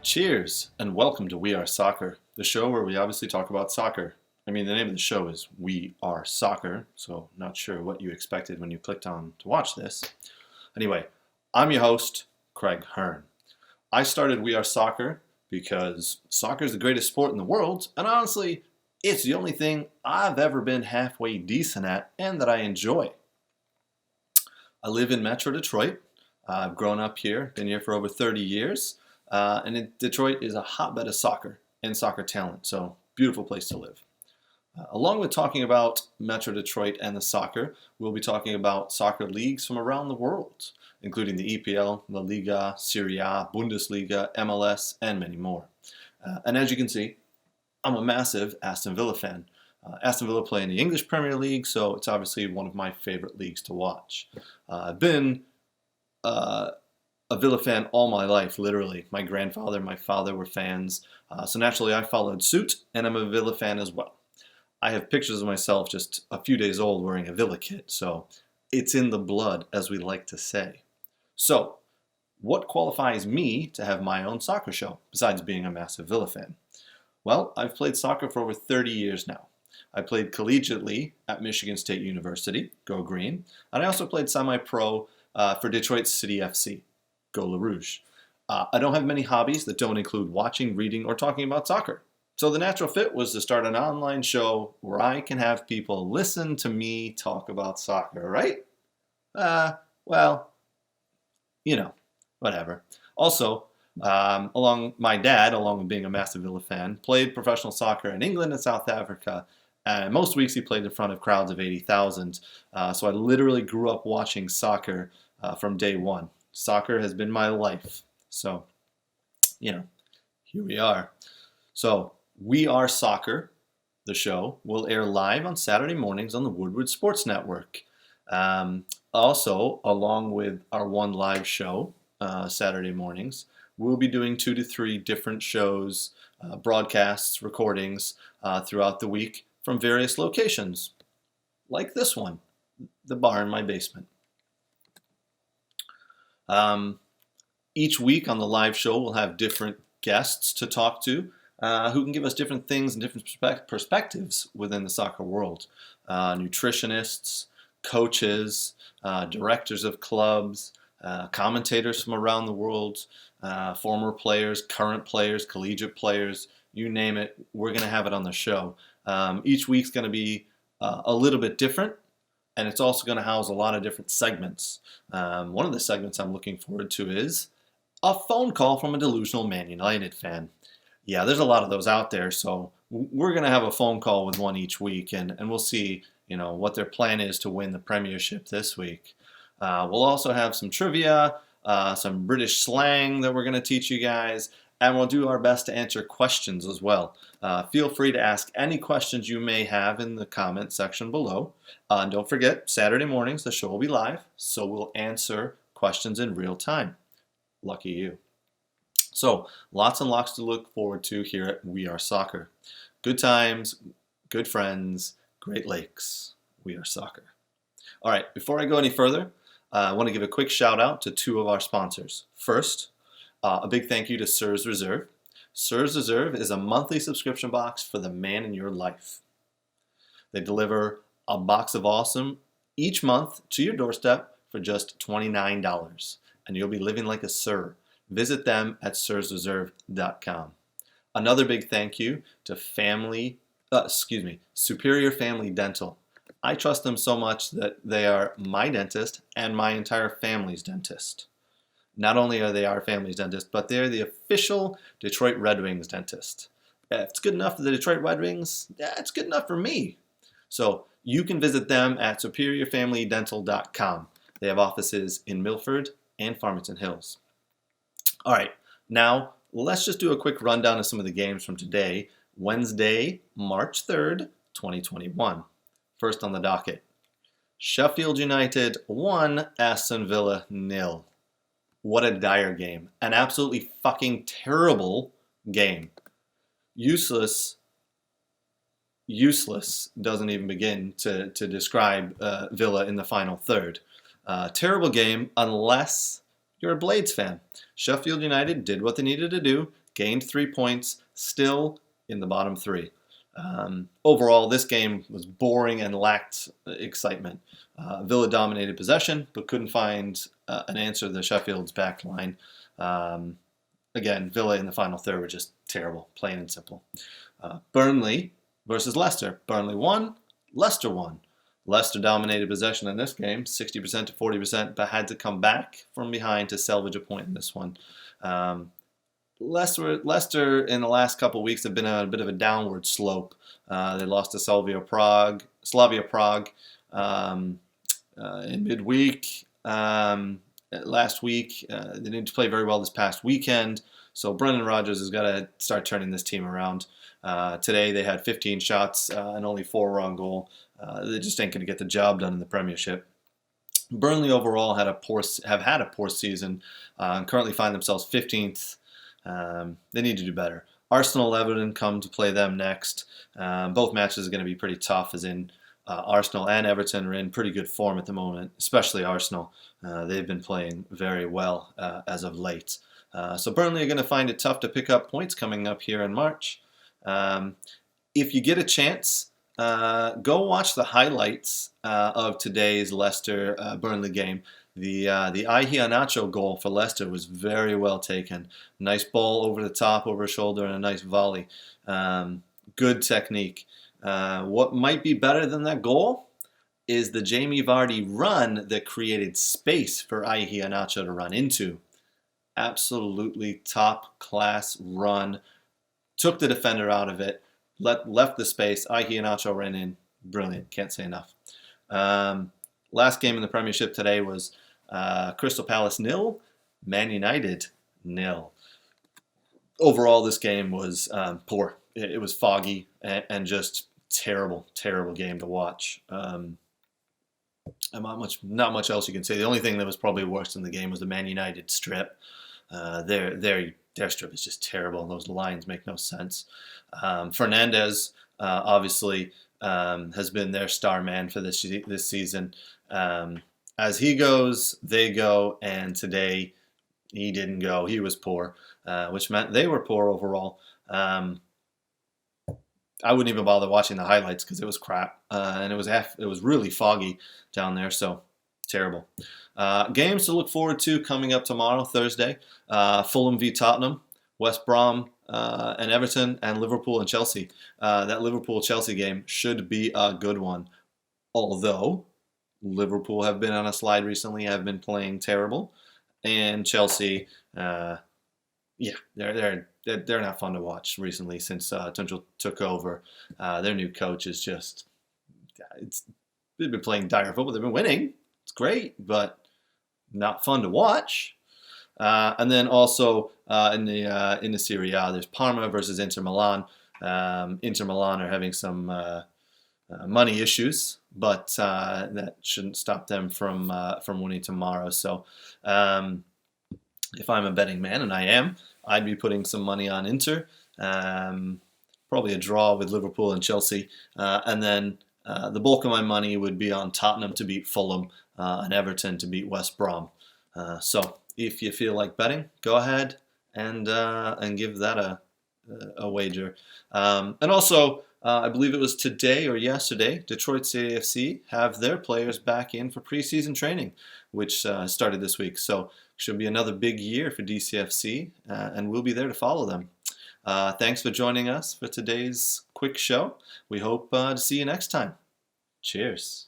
Cheers, and welcome to We Are Soccer, the show where we obviously talk about soccer. I mean, the name of the show is We Are Soccer, so not sure what you expected when you clicked on to watch this. Anyway, I'm your host, Craig Hearn. I started We Are Soccer because soccer is the greatest sport in the world, and honestly, it's the only thing I've ever been halfway decent at and that I enjoy. I live in Metro Detroit. I've grown up here, been here for over 30 years. Detroit is a hotbed of soccer and soccer talent, so beautiful place to live. Along with talking about Metro Detroit and the soccer, we'll be talking about soccer leagues from around the world, including the EPL, La Liga, Serie A, Bundesliga, MLS, and many more. And as you can see, I'm a massive Aston Villa fan. Aston Villa play in the English Premier League, so it's obviously one of my favorite leagues to watch. I've been a Villa fan all my life, literally. My grandfather and my father were fans, so naturally I followed suit, and I'm a Villa fan as well. I have pictures of myself just a few days old wearing a Villa kit, so it's in the blood, as we like to say. So, what qualifies me to have my own soccer show, besides being a massive Villa fan? Well, I've played soccer for over 30 years now. I played collegiately at Michigan State University, go Green, and I also played semi-pro for Detroit City FC. Go Le Rouge. I don't have many hobbies that don't include watching, reading, or talking about soccer. So the natural fit was to start an online show where I can have people listen to me talk about soccer, right? Well, whatever. Also, my dad, along with being a massive Villa fan, played professional soccer in England and South Africa. And most weeks he played in front of crowds of 80,000. So I literally grew up watching soccer from day one. Soccer has been my life. So, here we are. So, We Are Soccer, the show, will air live on Saturday mornings on the Woodward Sports Network. Also, along with our one live show, Saturday mornings, we'll be doing 2 to 3 different shows, broadcasts, recordings throughout the week from various locations, like this one, the bar in my basement. Each week on the live show, we'll have different guests to talk to who can give us different things and different perspectives within the soccer world. Nutritionists, coaches, directors of clubs, commentators from around the world, former players, current players, collegiate players, you name it, we're going to have it on the show. Each week's going to be a little bit different. And it's also going to house a lot of different segments. One of the segments I'm looking forward to is a phone call from a delusional Man United fan. Yeah, there's a lot of those out there, so we're going to have a phone call with one each week, and we'll see, what their plan is to win the Premiership this week. We'll also have some trivia, some British slang that we're going to teach you guys, and we'll do our best to answer questions as well. Feel free to ask any questions you may have in the comment section below. And don't forget, Saturday mornings, the show will be live, so we'll answer questions in real time. Lucky you. So, lots and lots to look forward to here at We Are Soccer. Good times, good friends, Great Lakes. We Are Soccer. All right, before I go any further, I want to give a quick shout out to 2 of our sponsors. First, a big thank you to Sirs Reserve. Sirs Reserve is a monthly subscription box for the man in your life. They deliver a box of awesome each month to your doorstep for just $29, and you'll be living like a sir. Visit them at sirsreserve.com. Another big thank you to Superior Family Dental. I trust them so much that they are my dentist and my entire family's dentist. Not only are they our family's dentist, but they're the official Detroit Red Wings dentist. If it's good enough for the Detroit Red Wings, it's good enough for me. So you can visit them at superiorfamilydental.com. They have offices in Milford and Farmington Hills. All right, now let's just do a quick rundown of some of the games from today, Wednesday, March 3rd, 2021. First on the docket, Sheffield United 1, Aston Villa 0. What a dire game. An absolutely fucking terrible game. Useless doesn't even begin to describe Villa in the final third. Terrible game unless you're a Blades fan. Sheffield United did what they needed to do, gained 3 points, still in the bottom three. Overall, this game was boring and lacked excitement. Villa dominated possession, but couldn't find an answer to the Sheffield's back line. Again, Villa in the final third were just terrible, plain and simple. Burnley versus Leicester. Burnley won, Leicester won. Leicester dominated possession in this game, 60% to 40%, but had to come back from behind to salvage a point in this one. Leicester in the last couple of weeks have been on a bit of a downward slope. They lost to Slavia Prague in midweek. Last week, they didn't play very well this past weekend. So Brendan Rodgers has got to start turning this team around. Today they had 15 shots and only 4 were on goal. They just ain't going to get the job done in the Premiership. Burnley overall have had a poor season and currently find themselves 15th. They need to do better. Arsenal, Everton come to play them next. Both matches are going to be pretty tough, as in Arsenal and Everton are in pretty good form at the moment, especially Arsenal. They've been playing very well as of late. So Burnley are going to find it tough to pick up points coming up here in March. If you get a chance, go watch the highlights of today's Leicester-Burnley game. The Iheanacho goal for Leicester was very well taken. Nice ball over the top, over his shoulder, and a nice volley. Good technique. What might be better than that goal is the Jamie Vardy run that created space for Iheanacho to run into. Absolutely top-class run. Took the defender out of it. Left the space. Iheanacho ran in. Brilliant. Can't say enough. Last game in the Premiership today was Crystal Palace 0, Man United 0. Overall, this game was poor. It was foggy and just terrible game to watch. Not much else you can say. The only thing that was probably worse than the game was the Man United strip. Their strip is just terrible, and those lines make no sense. Fernandes obviously has been their star man for this season. As he goes, they go, and today he didn't go. He was poor, which meant they were poor overall. I wouldn't even bother watching the highlights because it was crap, and it was really foggy down there, so terrible. Games to look forward to coming up tomorrow, Thursday. Fulham v Tottenham, West Brom and Everton, and Liverpool and Chelsea. That Liverpool-Chelsea game should be a good one, although Liverpool have been on a slide recently, have been playing terrible, and Chelsea, they're not fun to watch recently since Tuchel took over. Their new coach is they've been playing dire football. They've been winning. It's great, but not fun to watch. And then also in the Serie A, there's Parma versus Inter Milan. Inter Milan are having some money issues, but that shouldn't stop them from winning tomorrow. So if I'm a betting man, and I am, I'd be putting some money on Inter. Probably a draw with Liverpool and Chelsea. And then the bulk of my money would be on Tottenham to beat Fulham and Everton to beat West Brom. So if you feel like betting, go ahead and give that a wager. And also, I believe it was today or yesterday, Detroit CAFC have their players back in for preseason training, which started this week. So should be another big year for DCFC, and we'll be there to follow them. Thanks for joining us for today's quick show. We hope to see you next time. Cheers.